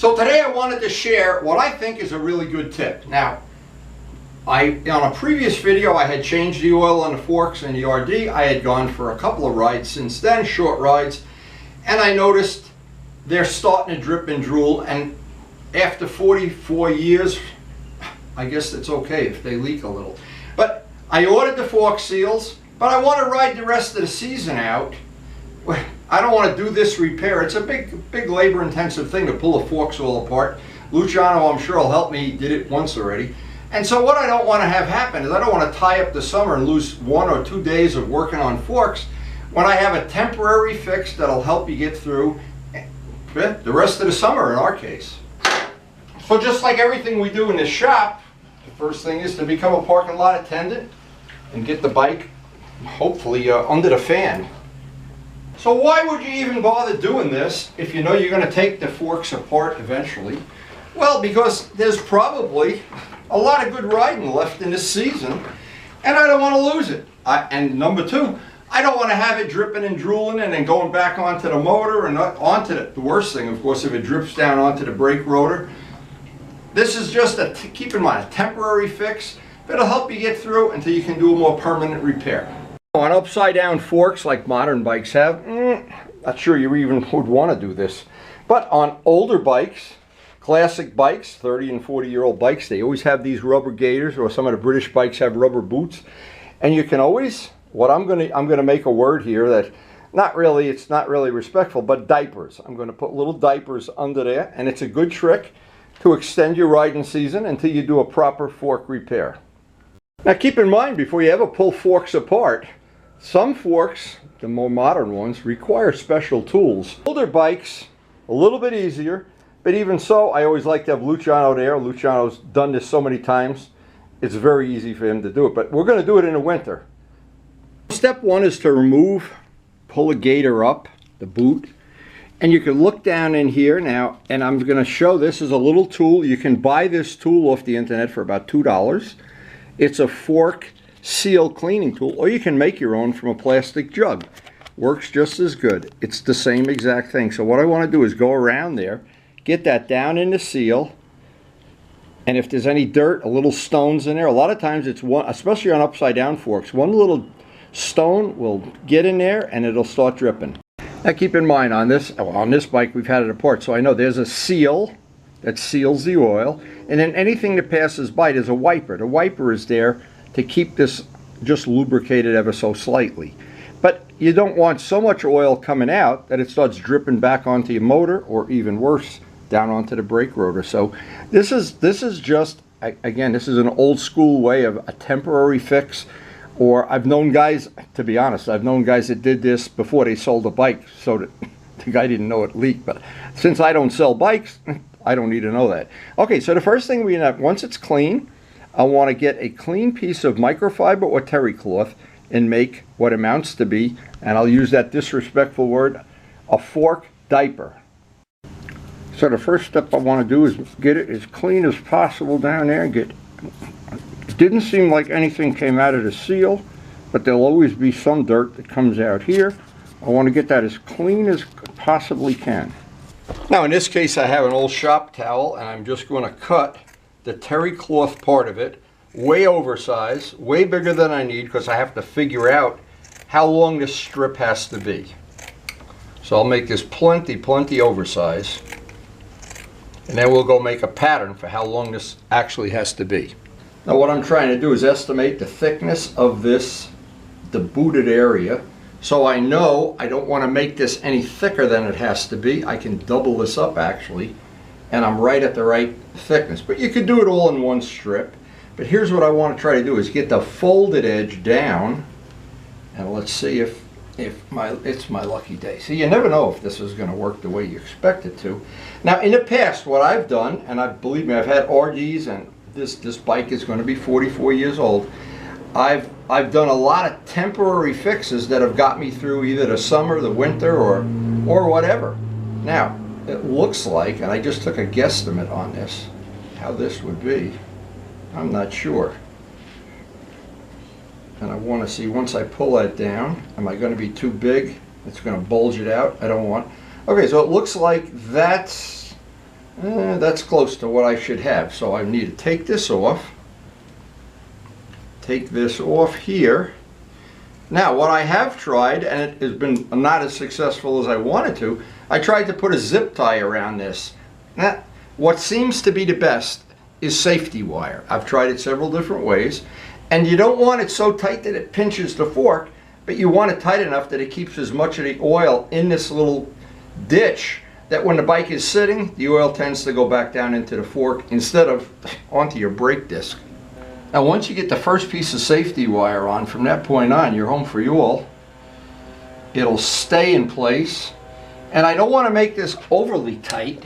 So today I wanted to share what I think is a really good tip. Now, on a previous video I had changed the oil on the forks and the RD. I had gone for a couple of rides since then, short rides, and I noticed they're starting to drip and drool, and after 44 years, I guess it's okay if they leak a little. But I ordered the fork seals, but I want to ride the rest of the season out. I don't want to do this repair. It's a big labor-intensive thing to pull the forks all apart. Luciano, I'm sure, will help me. He did it once already. And so what I don't want to have happen is I don't want to tie up the summer and lose 1 or 2 days of working on forks when I have a temporary fix that'll help you get through the rest of the summer in our case. So just like everything we do in this shop, the first thing is to become a parking lot attendant and get the bike hopefully under the fan. So why would you even bother doing this if you know you're going to take the forks apart eventually? Well, because there's probably a lot of good riding left in this season, and I don't want to lose it. And number two, I don't want to have it dripping and drooling and then going back onto the motor and onto the worst thing, of course, if it drips down onto the brake rotor. This is just keep in mind, a temporary fix that'll help you get through until you can do a more permanent repair. On upside down forks like modern bikes have, not sure you even would want to do this. But on older bikes, classic bikes, 30 and 40-year-old bikes, they always have these rubber gaiters, or some of the British bikes have rubber boots. And you can always, I'm gonna make a word here that it's not really respectful, but diapers. I'm gonna put little diapers under there, and it's a good trick to extend your riding season until you do a proper fork repair. Now keep in mind, before you ever pull forks apart, some forks, the more modern ones, require special tools. Older bikes, a little bit easier, but even so, I always like to have Luciano there. Luciano's done this so many times, it's very easy for him to do it, but we're going to do it in the winter. Step one is to pull a gaiter up, the boot, and you can look down in here now, and I'm going to show this is a little tool. You can buy this tool off the internet for about $2. It's a fork seal cleaning tool, or you can make your own from a plastic jug. Works just as good. It's the same exact thing. So what I want to do is go around there, get that down in the seal, and if there's any dirt, a little stones in there, a lot of times it's one, especially on upside down forks, one little stone will get in there and it'll start dripping. Now keep in mind, on this bike we've had it apart, so I know there's a seal that seals the oil, and then anything that passes by, there's a wiper. The wiper is there to keep this just lubricated ever so slightly. But you don't want so much oil coming out that it starts dripping back onto your motor, or even worse, down onto the brake rotor. So this is just, again, this is an old school way of a temporary fix. Or I've known guys, to be honest, I've known guys that did this before they sold a bike, so that the guy didn't know it leaked. But since I don't sell bikes, I don't need to know that. Okay, so the first thing we have, once it's clean, I want to get a clean piece of microfiber or terry cloth and make what amounts to be, and I'll use that disrespectful word, a fork diaper. So the first step I want to do is get it as clean as possible down there. It didn't seem like anything came out of the seal, but there'll always be some dirt that comes out here. I want to get that as clean as possibly can. Now in this case I have an old shop towel, and I'm just going to cut the terry cloth part of it, way oversized, way bigger than I need, because I have to figure out how long this strip has to be. So I'll make this plenty oversized, and then we'll go make a pattern for how long this actually has to be. Now what I'm trying to do is estimate the thickness of the booted area, so I know I don't want to make this any thicker than it has to be. I can double this up actually, and I'm right at the right thickness. But you could do it all in one strip. But here's what I want to try to do is get the folded edge down, and let's see if it's my lucky day. See, you never know if this is going to work the way you expect it to. Now in the past, what I've done, and believe me, I've had RDs, and this bike is going to be 44 years old. I've done a lot of temporary fixes that have got me through either the summer, the winter, or whatever. Now it looks like, and I just took a guesstimate on this, how this would be. I'm not sure. And I want to see, once I pull that down, am I going to be too big? It's going to bulge it out. I don't want. Okay, so it looks like that's That's close to what I should have. So I need to take this off. Take this off here. Now what I have tried, and it has been not as successful as I wanted to, I tried to put a zip tie around this. Now, what seems to be the best is safety wire. I've tried it several different ways, and you don't want it so tight that it pinches the fork, but you want it tight enough that it keeps as much of the oil in this little ditch that when the bike is sitting, the oil tends to go back down into the fork instead of onto your brake disc. Now once you get the first piece of safety wire on, from that point on, you're home for you all. It'll stay in place, and I don't want to make this overly tight.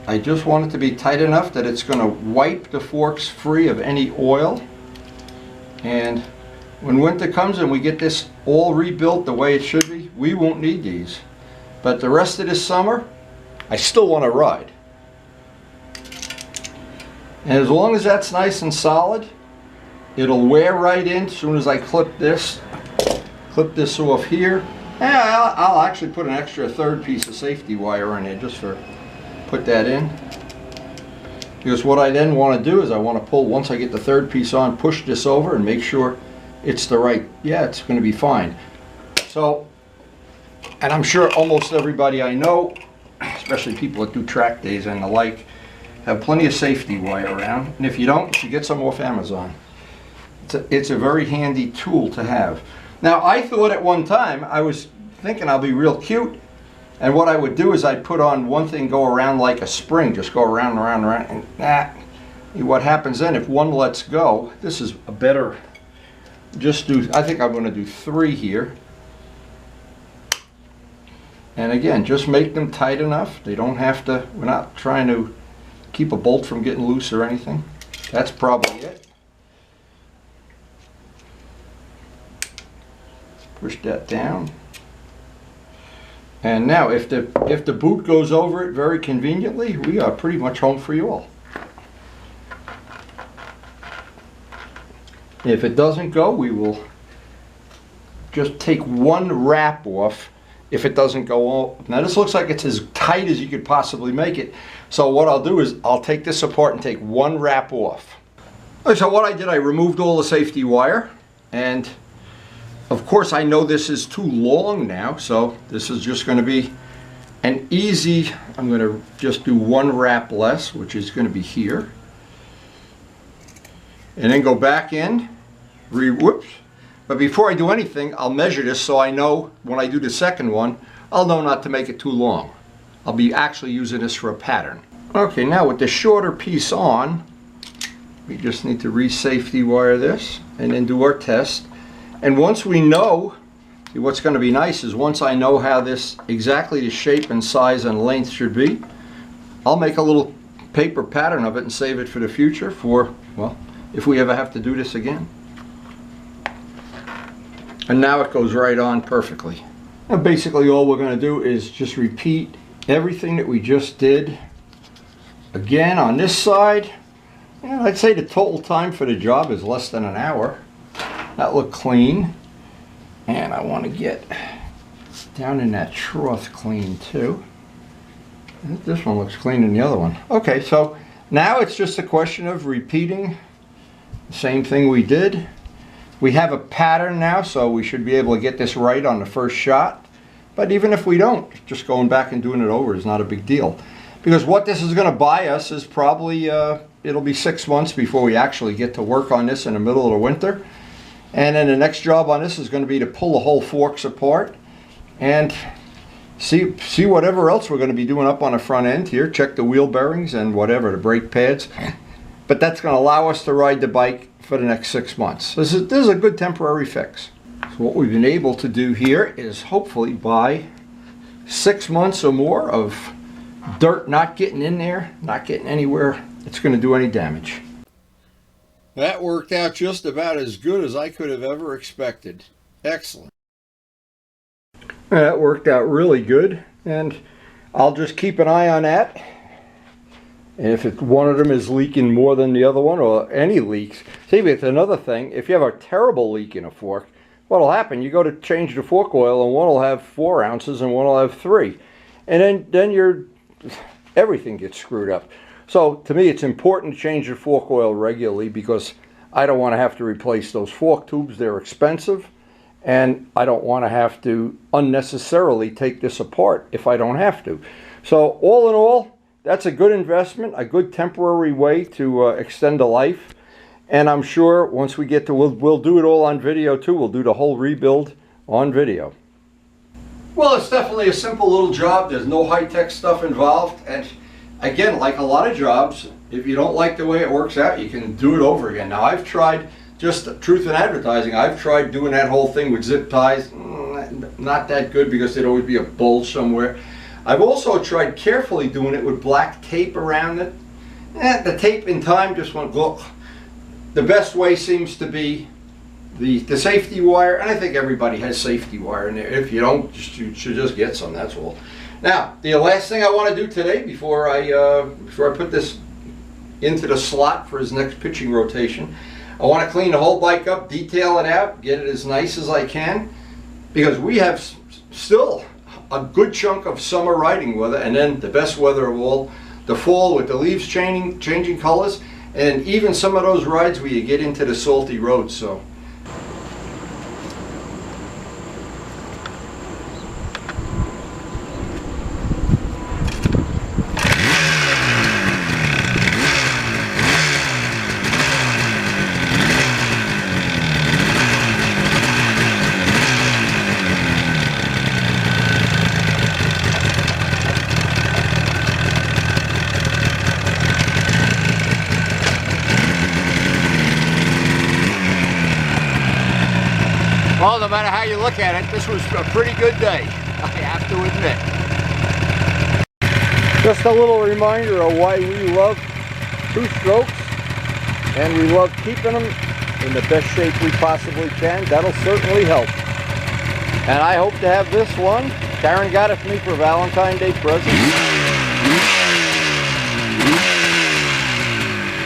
I just want it to be tight enough that it's going to wipe the forks free of any oil. And when winter comes and we get this all rebuilt the way it should be, we won't need these. But the rest of this summer, I still want to ride. And as long as that's nice and solid, it'll wear right in as soon as I clip this off here. And I'll actually put an extra third piece of safety wire in there just for put that in. Because what I then want to do is I want to pull, once I get the third piece on, push this over and make sure it's the right, yeah, it's going to be fine. So, and I'm sure almost everybody I know, especially people that do track days and the like, have plenty of safety wire around. And if you don't, you should get some off Amazon. It's a very handy tool to have. Now, I thought at one time, I was thinking I'll be real cute, and what I would do is I'd put on one thing, go around like a spring, just go around and around and around, and what happens then, if one lets go, this is a better, I think I'm going to do 3 here. And again, just make them tight enough. They don't have to, we're not trying to keep a bolt from getting loose or anything. That's probably it. Push that down. And now if the boot goes over it very conveniently, we are pretty much home for you all. If it doesn't go, we will just take one wrap off if it doesn't go on. Now this looks like it's as tight as you could possibly make it. So what I'll do is I'll take this apart and take one wrap off. Okay, so what I did, I removed all the safety wire, and of course I know this is too long now, so this is just going to be an easy, I'm going to just do one wrap less, which is going to be here. And then go back in, whoops. But before I do anything, I'll measure this so I know when I do the second one, I'll know not to make it too long. I'll be actually using this for a pattern. Okay, now with the shorter piece on, we just need to re-safety wire this and then do our test. And once we know, see, what's going to be nice is once I know how this, exactly the shape and size and length should be, I'll make a little paper pattern of it and save it for the future for, well, if we ever have to do this again. And now it goes right on perfectly. Now basically all we're going to do is just repeat everything that we just did again on this side. Yeah, I'd say the total time for the job is less than an hour. That looked clean, and I want to get down in that trough clean too. This one looks cleaner than the other one. Okay, so now it's just a question of repeating the same thing we did. We have a pattern now, so we should be able to get this right on the first shot. But even if we don't, just going back and doing it over is not a big deal. Because what this is going to buy us is probably, it'll be 6 months before we actually get to work on this in the middle of the winter. And then the next job on this is going to be to pull the whole forks apart and see whatever else we're going to be doing up on the front end here. Check the wheel bearings and whatever, the brake pads. But that's going to allow us to ride the bike for the next 6 months. This is a good temporary fix. So what we've been able to do here is hopefully buy 6 months or more of dirt not getting in there, not getting anywhere it's going to do any damage. That worked out just about as good as I could have ever expected. Excellent. That worked out really good, and I'll just keep an eye on that. And if one of them is leaking more than the other one, or any leaks. See, it's another thing. If you have a terrible leak in a fork, what'll happen? You go to change the fork oil, and one will have 4 ounces, and one will have 3. and then everything gets screwed up. So to me, it's important to change the fork oil regularly because I don't want to have to replace those fork tubes. They're expensive, and I don't want to have to unnecessarily take this apart if I don't have to. So all in all, that's a good investment, a good temporary way to extend the life. And I'm sure once we get to, we'll do it all on video too. We'll do the whole rebuild on video. Well, it's definitely a simple little job. There's no high-tech stuff involved. And again, like a lot of jobs, if you don't like the way it works out, you can do it over again. Now, I've tried, just truth in advertising, I've tried doing that whole thing with zip ties. Not that good because there'd always be a bulge somewhere. I've also tried carefully doing it with black tape around it. The tape in time just went, look. The best way seems to be the safety wire, and I think everybody has safety wire in there. If you don't, you should just get some, that's all. Now, the last thing I want to do today before I put this into the slot for his next pitching rotation, I want to clean the whole bike up, detail it out, get it as nice as I can, because we have still a good chunk of summer riding weather, and then the best weather of all, the fall with the leaves changing colors. And even some of those rides where you get into the salty roads. So well, no matter how you look at it, this was a pretty good day, I have to admit. Just a little reminder of why we love two-strokes, and we love keeping them in the best shape we possibly can. That'll certainly help. And I hope to have this one. Karen got it for me for Valentine's Day present.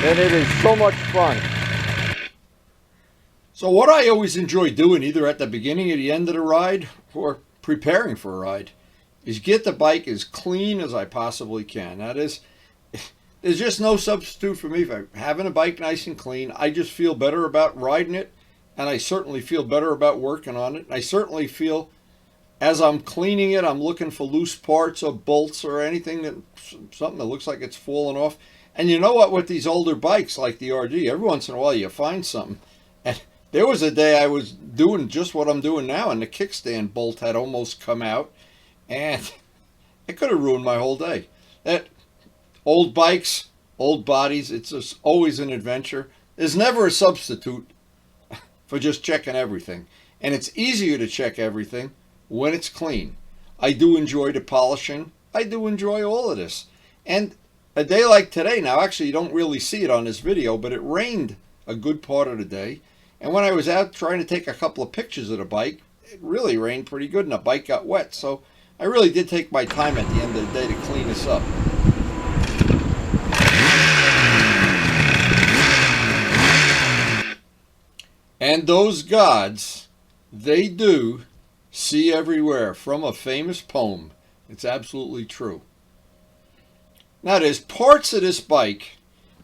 And it is so much fun. So what I always enjoy doing, either at the beginning or the end of the ride, or preparing for a ride, is get the bike as clean as I possibly can. That is, there's just no substitute for me for having a bike nice and clean. I just feel better about riding it, and I certainly feel better about working on it. I certainly feel, as I'm cleaning it, I'm looking for loose parts or bolts or anything, something that looks like it's falling off. And you know what, with these older bikes like the RD, every once in a while you find something. And there was a day I was doing just what I'm doing now, and the kickstand bolt had almost come out, and it could have ruined my whole day. That old bikes, old bodies, it's just always an adventure. There's never a substitute for just checking everything. And it's easier to check everything when it's clean. I do enjoy the polishing. I do enjoy all of this. And a day like today, now actually you don't really see it on this video, but it rained a good part of the day. And when I was out trying to take a couple of pictures of the bike, it really rained pretty good and the bike got wet. So I really did take my time at the end of the day to clean this up. And those gods, they do see everywhere, from a famous poem. It's absolutely true. Now there's parts of this bike,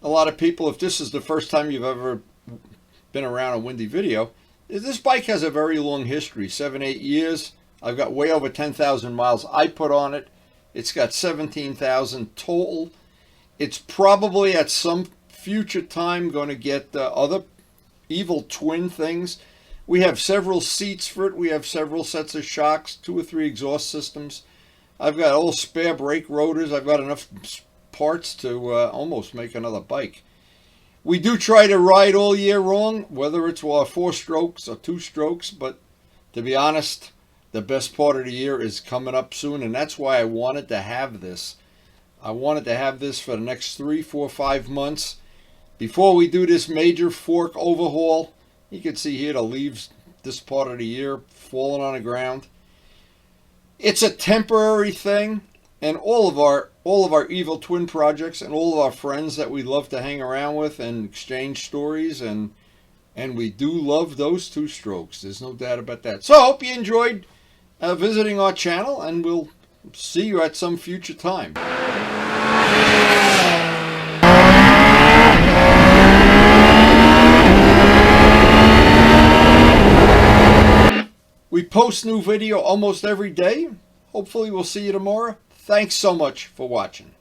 a lot of people, if this is the first time you've ever been around a Windy video, this bike has a very long history, 7-8 years. I've got way over 10,000 miles I put on it. It's got 17,000 total. It's probably at some future time going to get other evil twin things. We have several seats for it. We have several sets of shocks, 2 or 3 exhaust systems. I've got all spare brake rotors. I've got enough parts to almost make another bike. We do try to ride all year long, whether it's 4 strokes or 2 strokes, but to be honest, the best part of the year is coming up soon, and that's why I wanted to have this. I wanted to have this for the next 3, 4, 5 months. Before we do this major fork overhaul, you can see here the leaves this part of the year falling on the ground. It's a temporary thing, and all of our evil twin projects and all of our friends that we love to hang around with and exchange stories, and we do love those 2 strokes. There's no doubt about that. So I hope you enjoyed visiting our channel, and we'll See you at some future time. We post new video almost every day. Hopefully we'll see you tomorrow. Thanks so much for watching.